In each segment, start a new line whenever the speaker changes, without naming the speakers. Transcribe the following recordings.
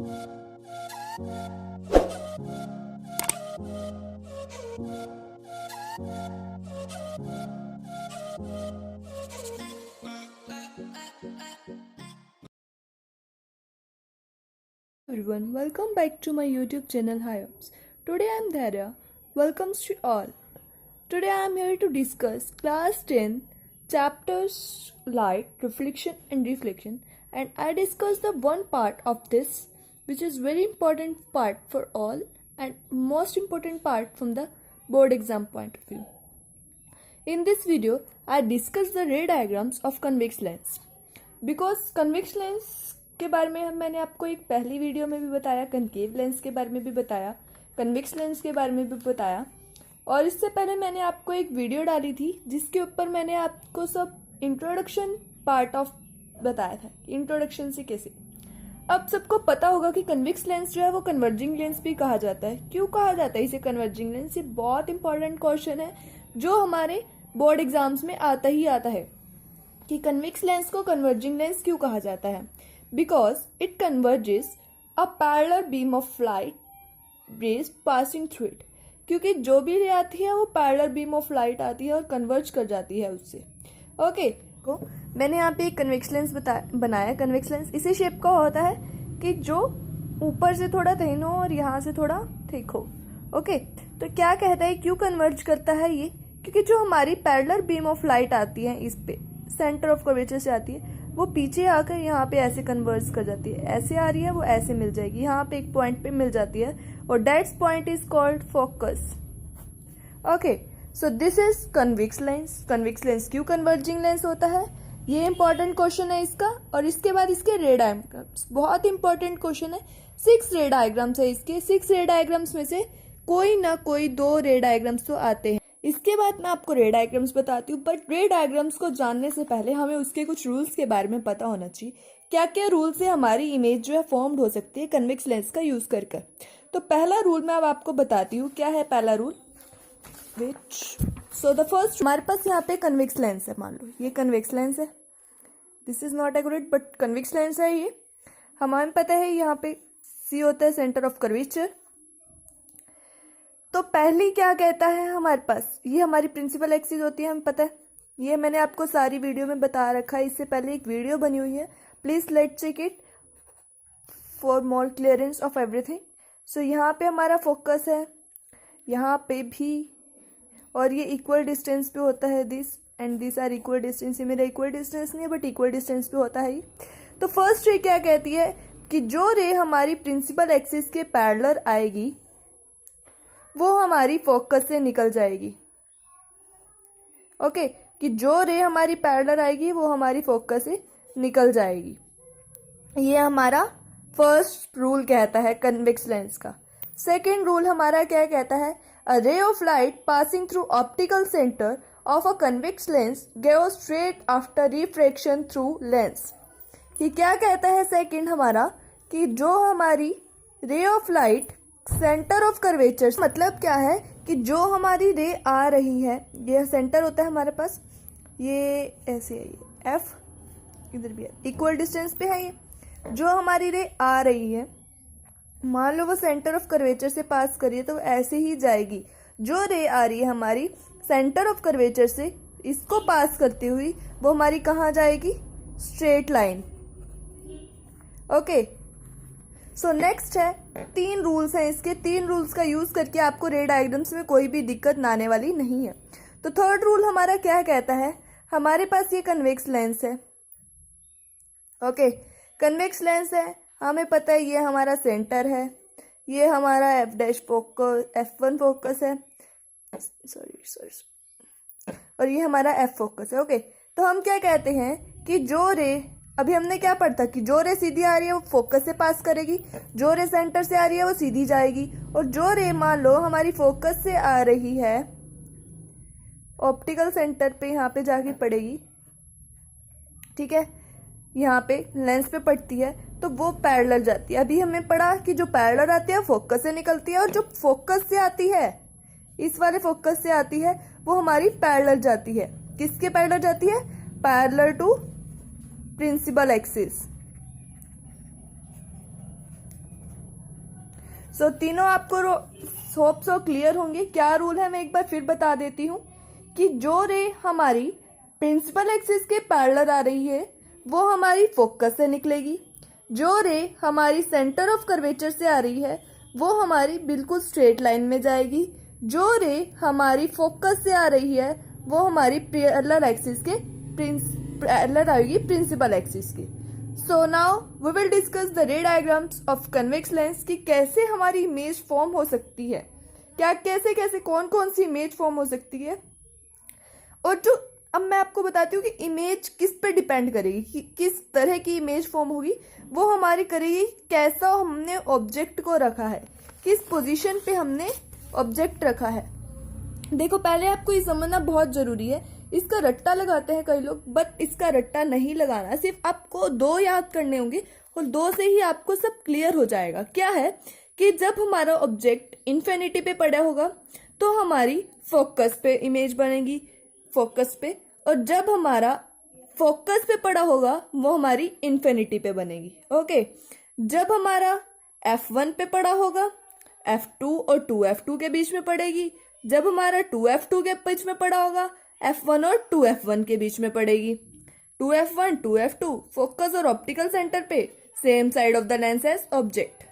Everyone, welcome back to my YouTube channel Hiops. Today I am Dharya. Welcomes to all. Today I am here to discuss class 10 chapters light, reflection and reflection, and I discuss the one part of this which is very important part for all and most important part from the board exam point of view. In this video I discuss the ray diagrams of convex lens because convex lens के बारे में मैंने आपको एक पहली video में भी बताया, कनकेव लेंस के बारे में भी बताया, कन्वेक्स लेंस के बारे में भी बताया, और इससे पहले मैंने आपको एक वीडियो डाली थी जिसके ऊपर मैंने आपको सब इंट्रोडक्शन पार्ट ऑफ बताया था, इंट्रोडक्शन से कैसे। अब सबको पता होगा कि कन्वेक्स लेंस जो है वो कन्वर्जिंग लेंस भी कहा जाता है। क्यों कहा जाता है इसे कन्वर्जिंग लेंस? ये बहुत इंपॉर्टेंट क्वेश्चन है जो हमारे बोर्ड एग्जाम्स में आता ही आता है कि कन्वेक्स लेंस को कन्वर्जिंग लेंस क्यों कहा जाता है। Because it converges a parallel beam of light rays passing through it. क्योंकि जो भी रे आती है वो पैरेलल बीम ऑफ लाइट आती है और कन्वर्ज कर जाती है उससे। ओके को मैंने यहाँ पे एक कन्वेक्स लेंस बनाया। कन्वेक्स लेंस इसी शेप का होता है कि जो ऊपर से थोड़ा थिन हो और यहाँ से थोड़ा थिक हो। ओके, तो क्या कहता है क्यों कन्वर्ज करता है ये? क्योंकि जो हमारी पैरेलल बीम ऑफ लाइट आती है इस पे सेंटर ऑफ कर्वेचर से आती है, वो पीछे आकर यहाँ पे ऐसे कन्वर्ज कर जाती है। ऐसे आ रही है वो ऐसे मिल जाएगी, यहाँ पे एक पॉइंट पे मिल जाती है और that's point is called focus. Okay, so this is convex lens. Convex lens क्यों कन्वर्जिंग लेंस होता है, ये इंपॉर्टेंट क्वेश्चन है इसका। और इसके बाद इसके रे डायग्राम्स, बहुत इंपॉर्टेंट क्वेश्चन है। 6 रे डायग्राम्स है इसके। 6 रे डायग्राम्स में से कोई ना कोई 2 रे डायग्राम्स तो आते हैं। इसके बाद मैं आपको रे डायग्राम्स बताती हूँ, बट रे डायग्राम्स को जानने से पहले हमें उसके कुछ रूल्स के बारे में पता होना चाहिए। क्या क्या रूल से हमारी इमेज जो है फॉर्म्ड हो सकती है कन्वेक्स लेंस का यूज कर। तो पहला रूल मैं अब आपको बताती हूँ। क्या है पहला रूल? सो द फर्स्ट, हमारे पास यहाँ पे कन्वेक्स लेंस है। मान लो ये कन्वेक्स लेंस है, this is not accurate but convex lens है ये। हमें पता है यहाँ पे सी होता है सेंटर ऑफ कर्वेचर। तो पहली क्या कहता है हमारे पास, ये हमारी प्रिंसिपल एक्सिस होती है, हमें पता है। ये मैंने आपको सारी वीडियो में बता रखा है, इससे पहले एक वीडियो बनी हुई है, please let's check it for more clearance of everything. So यहाँ पे हमारा फोकस है, यहाँ पे भी, और ये इक्वल डिस्टेंस पे होता है। This and this are equal distance. ये मेरा इक्वल डिस्टेंस नहीं है बट इक्वल डिस्टेंस पे होता है। तो फर्स्ट रे क्या कहती है कि जो रे हमारी प्रिंसिपल एक्सिस के पैरेलल आएगी वो हमारी फोकस से निकल जाएगी। ओके, कि जो रे हमारी पैरेलल आएगी वो हमारी फोकस से निकल जाएगी। ये हमारा फर्स्ट रूल कहता है कन्वेक्स लेंस का। सेकेंड रूल हमारा क्या कहता है? A ray of light passing through optical centre of a convex lens goes straight after refraction through lens. ये क्या कहता है सेकेंड हमारा कि जो हमारी रे of light centre of curvature, मतलब क्या है कि जो हमारी रे आ रही है, ये सेंटर होता है हमारे पास, ये ऐसे है, ये एफ इधर भी है, इक्वल डिस्टेंस पे है। ये जो हमारी रे आ रही है, मान लो वो सेंटर ऑफ कर्वेचर से पास करिए तो ऐसे ही जाएगी। जो रे आ रही है हमारी सेंटर ऑफ कर्वेचर से, इसको पास करती हुई वो हमारी कहाँ जाएगी? Straight line. Okay, so next है 3 रूल्स हैं इसके। 3 रूल्स का यूज करके आपको रे डायग्राम्स में कोई भी दिक्कत ना आने वाली नहीं है। तो थर्ड रूल हमारा क्या कहता है? हमारे पास ये कन्वेक्स लेंस है। ओके, कन्वेक्स लेंस है, हमें पता है ये हमारा सेंटर है, ये हमारा F dash focus, F1 focus है, सॉरी, और ये हमारा एफ फोकस है। ओके, तो हम क्या कहते हैं कि जो रे, अभी हमने क्या पढ़ा कि जो रे सीधी आ रही है वो फोकस से पास करेगी, जो रे सेंटर से आ रही है वो सीधी जाएगी, और जो रे मान लो हमारी फोकस से आ रही है ऑप्टिकल सेंटर पे यहाँ पे जाके पड़ेगी, ठीक है, यहाँ पे लेंस पे पड़ती है, तो वो पैरेलल जाती है। अभी हमें पढ़ा कि जो पैरेलल आती है फोकस से निकलती है, और जो फोकस से आती है, इस वाले फोकस से आती है, वो हमारी पैरेलल जाती है। किसके पैरेलल जाती है? Parallel to principal axis. So तीनों आपको होप सो क्लियर होंगे। क्या रूल है मैं एक बार फिर बता देती हूँ कि जो रे हमारी प्रिंसिपल एक्सिस के पैरेलल आ रही है वो हमारी फोकस से निकलेगी। जो रे हमारी सेंटर ऑफ कर्वेचर से आ रही है वो हमारी बिल्कुल स्ट्रेट लाइन में जाएगी। जो रे हमारी फोकस से आ रही है वो हमारी पैरेलल एक्सिस के पैरेलल आएगी प्रिंसिपल एक्सिस की। So now we will discuss the ray diagrams of convex lens कि कैसे हमारी इमेज फॉर्म हो सकती है, क्या कैसे कैसे कौन कौन सी इमेज फॉर्म हो सकती है। और जो अब मैं आपको बताती हूँ कि इमेज किस पे डिपेंड करेगी कि किस तरह की इमेज फॉर्म होगी, वो हमारी करेगी कैसा हमने ऑब्जेक्ट को रखा है, किस पोजीशन पे हमने ऑब्जेक्ट रखा है। देखो पहले आपको ये समझना बहुत जरूरी है। इसका रट्टा लगाते हैं कई लोग, बट इसका रट्टा नहीं लगाना, सिर्फ आपको दो याद करने होंगे और दो से ही आपको सब क्लियर हो जाएगा। क्या है कि जब हमारा ऑब्जेक्ट इन्फिनिटी पे पड़ा होगा तो हमारी फोकस पे इमेज बनेगी, फोकस पे, और जब हमारा फोकस पे पड़ा होगा वो हमारी इन्फिनिटी पे बनेगी। ओके, जब हमारा F1 पे पड़ा होगा F2 और 2F2 के बीच में पड़ेगी। जब हमारा 2F2 के बीच में पड़ा होगा F1 और 2F1 के बीच में पड़ेगी। 2F1 2F2 फोकस और ऑप्टिकल सेंटर पे same side of the lens as object.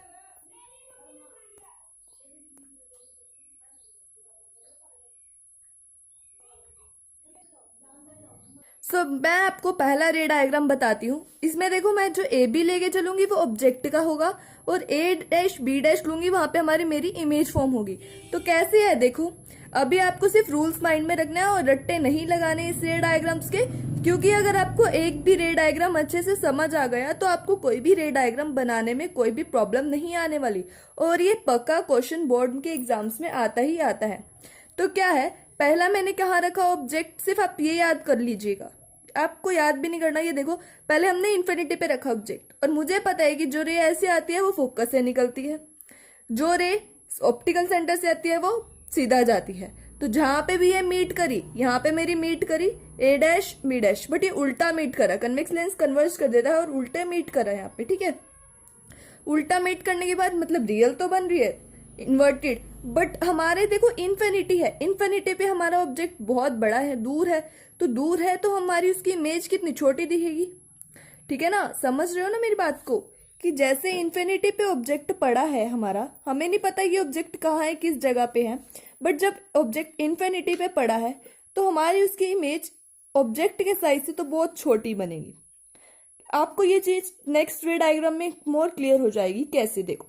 मैं आपको पहला रे डायग्राम बताती हूँ। इसमें देखो मैं जो ए बी लेके चलूंगी वो ऑब्जेक्ट का होगा और ए डैश बी डैश लूंगी, वहां पे हमारी मेरी इमेज फॉर्म होगी। तो कैसे है देखो, अभी आपको सिर्फ रूल्स माइंड में रखना है और रट्टे नहीं लगाने इस रे डायग्राम्स के, क्योंकि अगर आपको एक भी रे डायग्राम अच्छे से समझ आ गया तो आपको कोई भी रे डायग्राम बनाने में कोई भी प्रॉब्लम नहीं आने वाली। और ये पक्का क्वेश्चन बोर्ड के एग्जाम्स में आता ही आता है। तो क्या है, पहला मैंने कहाँ रखा ऑब्जेक्ट, सिर्फ आप ये याद कर लीजिएगा, आपको याद भी नहीं करना। ये देखो पहले हमने इन्फिनिटी पे रखा ऑब्जेक्ट, और मुझे पता है कि जो रे ऐसे आती है वो फोकस से निकलती है, जो रे ऑप्टिकल सेंटर से आती है वो सीधा जाती है। तो जहां पे भी ये मीट करी, यहाँ पे मेरी मीट करी ए डैश बी डैश, बट ये उल्टा मीट करा, कन्वेक्स लेंस कन्वर्ज कर देता है और उल्टे मीट करा यहाँ पे, ठीक है। उल्टा मीट करने के बाद मतलब रियल तो बन रही है इन्वर्टेड, बट हमारे देखो इन्फिनिटी है, इन्फिनिटी पे हमारा ऑब्जेक्ट बहुत बड़ा है, दूर है, तो दूर है तो हमारी उसकी इमेज कितनी छोटी दिखेगी, ठीक है ना। समझ रहे हो ना मेरी बात को, कि जैसे इन्फिनिटी पे ऑब्जेक्ट पड़ा है हमारा, हमें नहीं पता ये ऑब्जेक्ट कहाँ है किस जगह पे है, बट जब ऑब्जेक्ट इन्फिनिटी पे पड़ा है तो हमारी उसकी इमेज ऑब्जेक्ट के साइज से तो बहुत छोटी बनेगी। आपको ये चीज नेक्स्ट रे डायग्राम में मोर क्लियर हो जाएगी। कैसे देखो,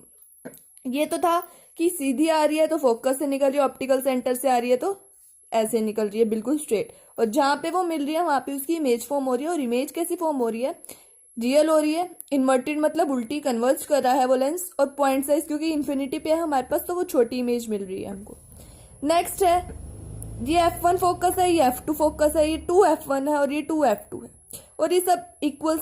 ये तो था कि सीधी आ रही है तो फोकस से निकल रही है, ऑप्टिकल सेंटर से आ रही है तो ऐसे निकल रही है बिल्कुल स्ट्रेट, और जहां पे वो मिल रही है वहां पे उसकी इमेज फॉर्म हो रही है। और इमेज कैसी फॉर्म हो रही है, रियल हो रही है, इन्वर्टेड मतलब उल्टी कन्वर्ज कर रहा है वो लेंस, और पॉइंट साइज क्योंकि इन्फिनिटी पे है हमारे पास तो वो छोटी इमेज मिल रही है हमको। नेक्स्ट है ये F1 फोकस है, ये F2 फोकस है, ये 2F1 है और ये 2F2 है, और ये सब इक्वल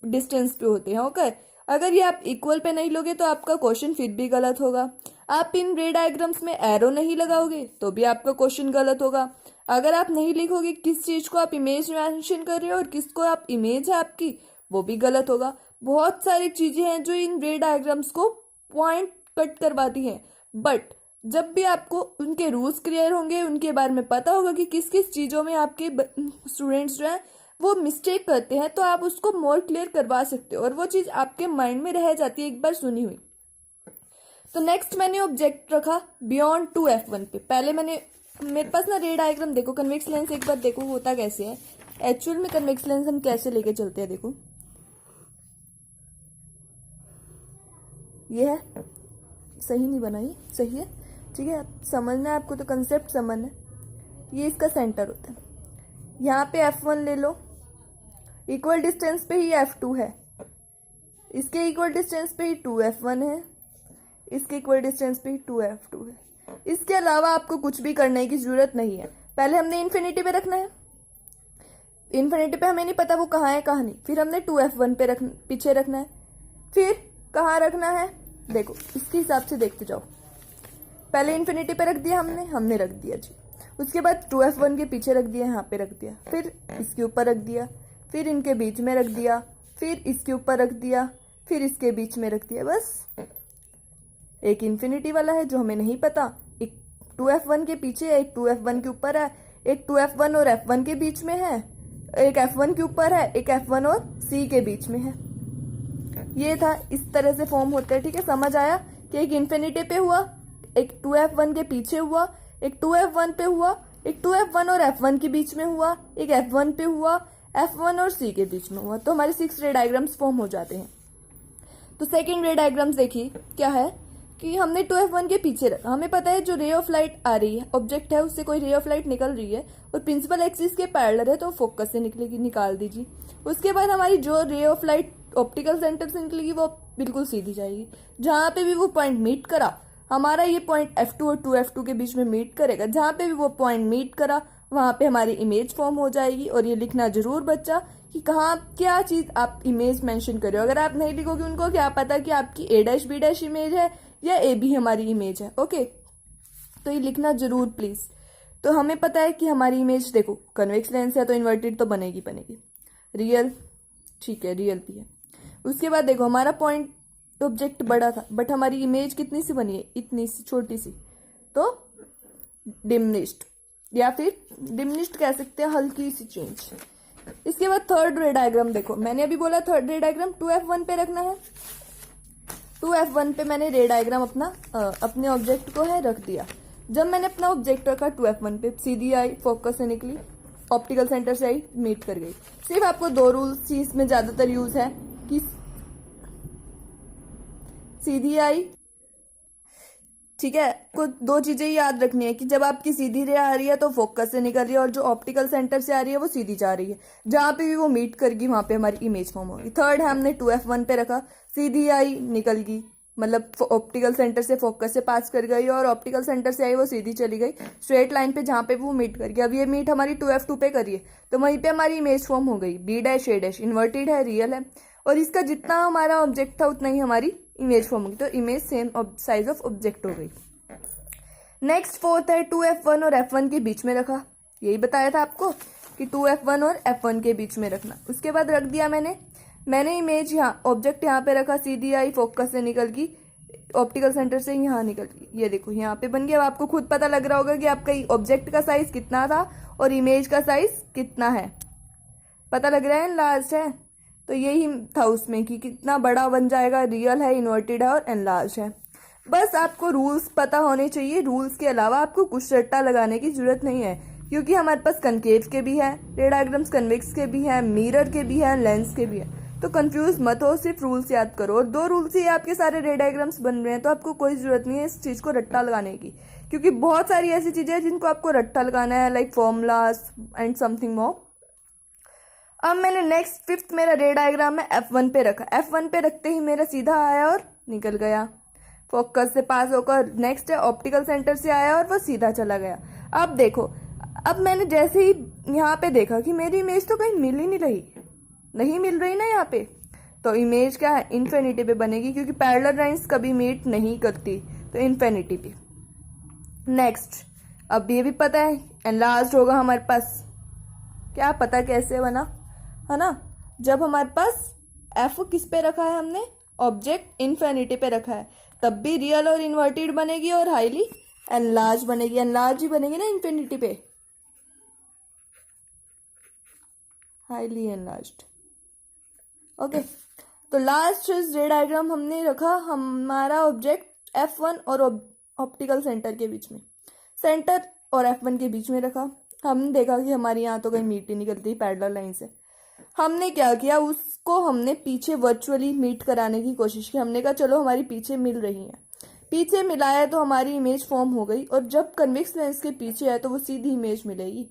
डिस्टेंस पे होते हैं। ओके, अगर ये आप इक्वल पे नहीं लोगे तो आपका क्वेश्चन फिर भी गलत होगा। आप इन रे डायग्राम्स में एरो नहीं लगाओगे तो भी आपका क्वेश्चन गलत होगा। अगर आप नहीं लिखोगे किस चीज को आप इमेज मेंशन कर रहे हो और किसको आप इमेज है आपकी, वो भी गलत होगा। बहुत सारी चीजें हैं जो इन रे डायग्राम्स को पॉइंट कट करवाती हैं, बट जब भी आपको उनके रूल्स क्लियर होंगे, उनके बारे में पता होगा कि किस किस चीजों में आपके स्टूडेंट्स जो हैं वो मिस्टेक करते हैं, तो आप उसको मोर क्लियर करवा सकते हो और वो चीज आपके माइंड में रह जाती है एक बार सुनी हुई। तो नेक्स्ट मैंने ऑब्जेक्ट रखा बियॉन्ड 2F1 पे। पहले मेरे पास ना रे डायग्राम देखो, कन्वेक्स लेंस एक बार देखो होता कैसे है एक्चुअल में, कन्वेक्स लेंस हम कैसे लेके चलते हैं। देखो ये है, सही नहीं बना, ये सही है, ठीक है। समझना है आपको, तो कंसेप्ट समझना है। ये इसका सेंटर होता है, यहाँ पे F1 ले लो, इक्वल डिस्टेंस पे ही F2 है, इसके इक्वल डिस्टेंस पे ही 2F1 है, इसके इक्वल डिस्टेंस पे ही 2F2 है। इसके अलावा आपको कुछ भी करने की जरूरत नहीं है। पहले हमने इन्फिनिटी पे रखना है, इन्फिनिटी पे हमें नहीं पता वो कहाँ है कहाँ नहीं, फिर हमने 2F1 पे पीछे रखना है, फिर कहाँ रखना है देखो इसके हिसाब से देखते जाओ। पहले इन्फिनिटी पे रख दिया हमने रख दिया जी, उसके बाद 2F1 के पीछे रख दिया, यहाँ पे रख दिया, फिर इसके ऊपर रख दिया, फिर इनके बीच में रख दिया, फिर इसके ऊपर रख दिया, फिर इसके बीच में रख दिया, बस एक इन्फिनिटी वाला है जो हमें नहीं पता, एक 2f1 के पीछे है, एक 2f1 के ऊपर है, एक 2f1 और f1 के बीच में है, एक f1 के ऊपर है, एक f1 और c के बीच में है। ये था, इस तरह से फॉर्म होता है। ठीक है, समझ आया कि एक इन्फिनिटी पे हुआ, एक 2f1 के पीछे हुआ, एक 2f1 पे हुआ, एक 2f1 और f1 के बीच में हुआ, एक f1 पे हुआ, f1 और c के बीच में हुआ। तो हमारे 6 रे डायग्राम्स फॉर्म हो जाते हैं। तो सेकेंड रे डायग्राम्स देखिए क्या है कि हमने 2f1 के पीछे रखा। हमें पता है जो रे ऑफ लाइट आ रही है, ऑब्जेक्ट है उससे कोई रे ऑफ लाइट निकल रही है और प्रिंसिपल एक्सिस के पैरेलल है तो फोकस से निकलेगी, निकाल दीजिए। उसके बाद हमारी जो रे ऑफ लाइट ऑप्टिकल सेंटर से निकलेगी वो बिल्कुल सीधी जाएगी। जहां पे भी वो पॉइंट मीट करा, हमारा ये पॉइंट f2 और 2f2 के बीच में मीट करेगा, जहां पे भी वो पॉइंट मीट करा वहां पे हमारी इमेज फॉर्म हो जाएगी। और ये लिखना जरूर बच्चा कि कहाँ क्या चीज आप इमेज मेंशन कर रहे हो। अगर आप नहीं लिखोगे उनको क्या पता कि आपकी a dash b dash image है या ए बी हमारी इमेज है। ओके, तो ये लिखना जरूर प्लीज। तो हमें पता है कि हमारी इमेज देखो कन्वेक्स लेंस है तो इन्वर्टेड तो बनेगी बनेगी, रियल, ठीक है रियल भी है। उसके बाद देखो हमारा पॉइंट ऑब्जेक्ट बड़ा था बट हमारी इमेज कितनी सी बनी है, इतनी सी छोटी सी, तो डिमिनिश्ड, या फिर डिमिनिश्ड कह सकते हैं, हल्की सी चेंज। इसके बाद थर्ड रे डायग्राम देखो, मैंने अभी बोला थर्ड रे डायग्राम 2f1 पे रखना है। 2f1 पे मैंने रे डायग्राम अपने ऑब्जेक्ट को है रख दिया। जब मैंने अपना ऑब्जेक्ट रखा 2f1 पे, सीधी आई, फोकस से निकली, ऑप्टिकल सेंटर से आई, मीट कर गई। सिर्फ आपको 2 रूल्स चीज में ज्यादातर यूज है कि सीधी आई, ठीक है, कुछ 2 चीजें याद रखनी है कि जब आपकी सीधी रे आ रही है तो फोकस से निकल रही है और जो ऑप्टिकल सेंटर से आ रही है वो सीधी जा रही है। जहां पे भी वो मीट करेगी वहां पे हमारी इमेज फॉर्म होगी। थर्ड है हमने 2f1 पे रखा, सीधी आई निकल गई, मतलब ऑप्टिकल सेंटर से फोकस से पास कर गई और ऑप्टिकल सेंटर से आई वो सीधी चली गई स्ट्रेट लाइन पे जहां पे वो मीट कर गई। अब ये मीट हमारी 2f2 पे करिए तो वहीं पे हमारी इमेज फॉर्म हो गई, b dash a dash, inverted है, रियल है, और इसका जितना हमारा ऑब्जेक्ट था उतना ही हमारी इमेज फॉर्म होगी। तो image same size of object हो गई। नेक्स्ट फोर्थ है 2f1 और f1 के बीच में रखा। यही बताया था आपको कि 2f1 और f1 के बीच में रखना। उसके बाद रख दिया मैंने इमेज यहाँ, ऑब्जेक्ट यहाँ पे रखा, सीधी आई, फोकस से निकल गई, ऑप्टिकल सेंटर से यहाँ निकल गई। ये देखो यहाँ पे बन गया। अब आपको खुद पता लग रहा होगा कि आपका ऑब्जेक्ट का साइज कितना था और इमेज का साइज कितना है, पता लग रहा है, लास्ट है। तो यही था उसमें कि कितना बड़ा बन जाएगा, रियल है, इन्वर्टेड है और एनलार्ज है। बस आपको रूल्स पता होने चाहिए। रूल्स के अलावा आपको कुछ रट्टा लगाने की जरूरत नहीं है क्योंकि हमारे पास कनकेव के भी है रे डायग्राम्स, कन्वेक्स के भी है, मिरर के भी है, लेंस के भी है। तो कंफ्यूज मत हो, सिर्फ रूल्स याद करो। और 2 रूल्स ही आपके सारे रे डायग्राम्स बन रहे हैं तो आपको कोई जरूरत नहीं है इस चीज को रट्टा लगाने की, क्योंकि बहुत सारी ऐसी चीजें हैं जिनको आपको रट्टा लगाना है, like formulas and something more. अब मैंने नेक्स्ट 5th मेरा रे डायग्राम है f1 पे रखा। f1 पे रखते ही मेरा सीधा आया और निकल गया, फोकस से पास होकर। नेक्स्ट है ऑप्टिकल सेंटर से आया और वो सीधा चला गया। अब देखो, अब मैंने जैसे ही यहाँ पे देखा कि मेरी इमेज तो कहीं मिल ही नहीं मिल रही ना यहाँ पे, तो इमेज क्या है, इन्फिनिटी पे बनेगी क्योंकि पैरेलल लाइंस कभी मीट नहीं करती, तो इन्फिनिटी पे। नेक्स्ट, अब ये भी पता है एनलार्ज्ड होगा हमारे पास, क्या पता कैसे बना, है ना। जब हमारे पास एफ किस पे रखा है हमने, ऑब्जेक्ट इन्फिनिटी पे रखा है, तब भी रियल और इन्वर्टेड बनेगी और हाईली एनलार्ज बनेगी। एनलार्ज ही बनेगी ना इन्फिनिटी पे, हाईली एनलार्ज्ड। ओके, तो लास्ट रे डायग्राम हमने रखा हमारा ऑब्जेक्ट f1 और ऑप्टिकल सेंटर के बीच में, सेंटर और f1 के बीच में रखा। हमने देखा कि हमारी यहाँ तो कहीं मीट ही निकलती पैरेलल लाइन से। हमने क्या किया, उसको हमने पीछे वर्चुअली मीट कराने की कोशिश की। हमने कहा चलो हमारी पीछे मिल रही है, पीछे मिलाया तो हमारी इमेज फॉर्म हो गई। और जब कन्वेक्स लेंस के पीछे है तो वो सीधी इमेज मिलेगी।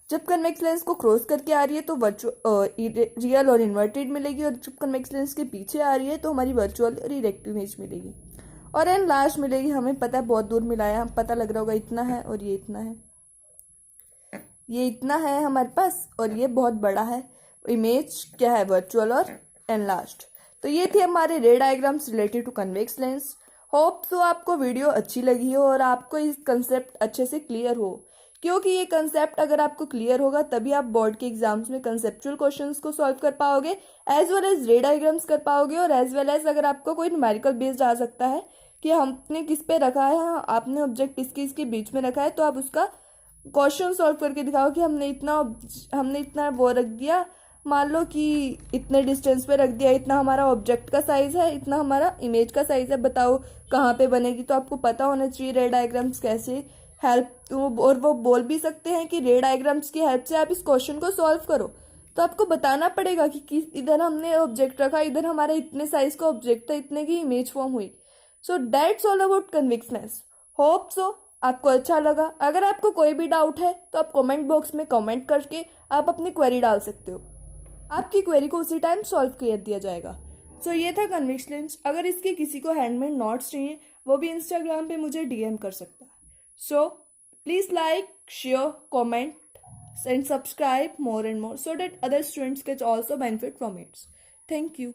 जब कन्वेक्स लेंस को क्रॉस करके आ रही है तो रियल और इन्वर्टेड मिलेगी, और जब कन्वेक्स लेंस के पीछे आ रही है तो हमारी वर्चुअल और इरेक्ट इमेज मिलेगी। और एन लास्ट मिलेगी, हमें पता है बहुत दूर मिलाया, हम पता लग रहा होगा इतना है और ये इतना है, ये इतना है हमारे पास और ये बहुत बड़ा है। इमेज क्या है, वर्चुअल और एनलार्ज्ड। तो ये थे हमारे ray diagrams related to convex lens. Hope so आपको वीडियो अच्छी लगी हो और आपको इस कंसेप्ट अच्छे से क्लियर हो, क्योंकि ये कंसेप्ट अगर आपको क्लियर होगा तभी आप बोर्ड के एग्जाम्स में कंसेप्चुअल क्वेश्चंस को सॉल्व कर पाओगे, as well as ray diagrams कर पाओगे, और एज वेल एज अगर आपको कोई न्यूमेरिकल बेस्ड आ सकता है कि हमने किस पे रखा है, हाँ, आपने ऑब्जेक्ट इसके बीच में रखा है, तो आप उसका क्वेश्चन सॉल्व करके दिखाओ कि हमने इतना वो रख दिया, मान लो कि इतने डिस्टेंस पे रख दिया, इतना हमारा ऑब्जेक्ट का साइज है, इतना हमारा इमेज का साइज है, बताओ कहाँ पे बनेगी। तो आपको पता होना चाहिए रे डायग्राम्स कैसे हेल्प, और वो बोल भी सकते हैं कि रे डायग्राम्स की हेल्प से आप इस क्वेश्चन को सॉल्व करो। तो आपको बताना पड़ेगा कि इधर हमने ऑब्जेक्ट रखा, इधर हमारा इतने साइज का ऑब्जेक्ट था, इतने की इमेज फॉर्म हुई। So that's all about convexness. Hope so आपको अच्छा लगा। अगर आपको कोई भी डाउट है तो आप कमेंट बॉक्स में कमेंट करके आप अपनी क्वेरी डाल सकते हो, आपकी क्वेरी को उसी टाइम सॉल्व कर दिया जाएगा। सो ये था कन्विक्शंस। अगर इसके किसी को हैंडमेड नोट्स चाहिए वो भी इंस्टाग्राम पे मुझे डीएम कर सकता है। So please like, share, comment and subscribe more and more so that other students can also benefit from it. Thank you.